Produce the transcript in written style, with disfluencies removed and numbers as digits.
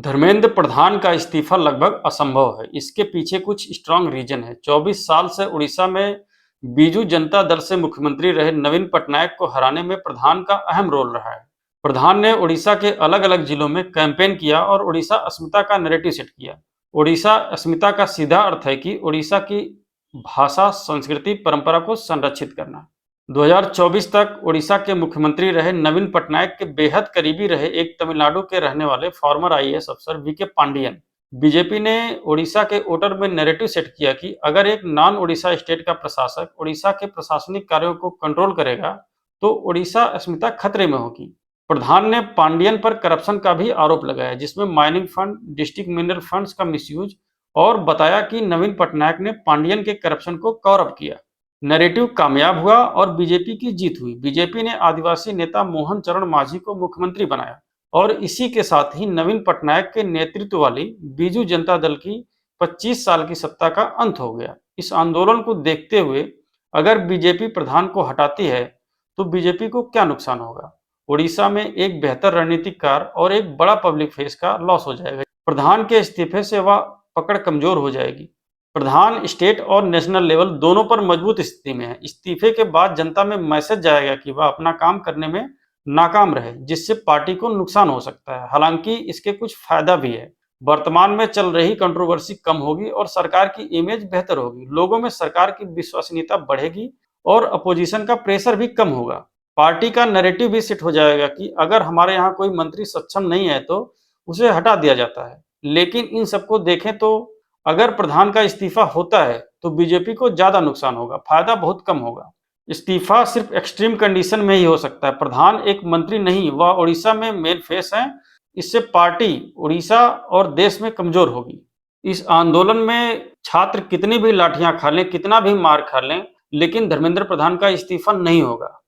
धर्मेंद्र प्रधान का इस्तीफा लगभग असंभव है। इसके पीछे कुछ स्ट्रांग रीजन है। 24 साल से उड़ीसा में बीजू जनता दल से मुख्यमंत्री रहे नवीन पटनायक को हराने में प्रधान का अहम रोल रहा है। प्रधान ने उड़ीसा के अलग-अलग जिलों में कैंपेन किया और उड़ीसा अस्मिता का नैरेटिव सेट किया। उड़ीसा अस्मिता का सीधा अर्थ है कि उड़ीसा की भाषा, संस्कृति, परंपरा को संरक्षित करना। 2024 तक उड़ीसा के मुख्यमंत्री रहे नवीन पटनायक के बेहद करीबी रहे एक तमिलनाडु के रहने वाले फॉर्मर आईएएस अफसर वीके पांडियन। बीजेपी ने उड़ीसा के वोटर में नैरेटिव सेट किया कि अगर एक नॉन उड़ीसा स्टेट का प्रशासक उड़ीसा के प्रशासनिक कार्यों को कंट्रोल करेगा तो उड़ीसा अस्मिता खतरे में होगी। प्रधान ने पांडियन पर करप्शन का भी आरोप लगाया, जिसमें mining fund, district mineral funds का मिसयूज, और बताया कि नवीन पटनायक ने पांडियन के करप्शन को कवर अप किया। नैरेटिव कामयाब हुआ और बीजेपी की जीत हुई। बीजेपी ने आदिवासी नेता मोहन चरण मांझी को मुख्यमंत्री बनाया और इसी के साथ ही नवीन पटनायक के नेतृत्व वाली बीजू जनता दल की 25 साल की सत्ता का अंत हो गया। इस आंदोलन को देखते हुए अगर बीजेपी प्रधान को हटाती है तो बीजेपी को क्या नुकसान होगा? उड़ीसा में एक बेहतर रणनीतिकार और एक बड़ा पब्लिक फेस का लॉस हो जाएगा। प्रधान के इस्तीफे से वह पकड़ कमजोर हो जाएगी। प्रधान स्टेट और नेशनल लेवल दोनों पर मजबूत स्थिति में है। इस्तीफे के बाद जनता में मैसेज जाएगा कि वह अपना काम करने में नाकाम रहे, जिससे पार्टी को नुकसान हो सकता है। हालांकि इसके कुछ फायदा भी है। वर्तमान में चल रही कंट्रोवर्सी कम होगी और सरकार की इमेज बेहतर होगी। लोगों में सरकार की विश्वसनीयता बढ़ेगी और अपोजिशन का प्रेशर भी कम होगा। पार्टी का नैरेटिव भी सेट हो जाएगा कि अगर हमारे यहाँ कोई मंत्री सक्षम नहीं है तो उसे हटा दिया जाता है। लेकिन इन सबको देखें तो अगर प्रधान का इस्तीफा होता है तो बीजेपी को ज्यादा नुकसान होगा, फायदा बहुत कम होगा। इस्तीफा सिर्फ एक्सट्रीम कंडीशन में ही हो सकता है। प्रधान एक मंत्री नहीं, वह उड़ीसा में मेन फेस है। इससे पार्टी उड़ीसा और देश में कमजोर होगी। इस आंदोलन में छात्र कितनी भी लाठियां खा लें, कितना भी मार खा लें, लेकिन धर्मेंद्र प्रधान का इस्तीफा नहीं होगा।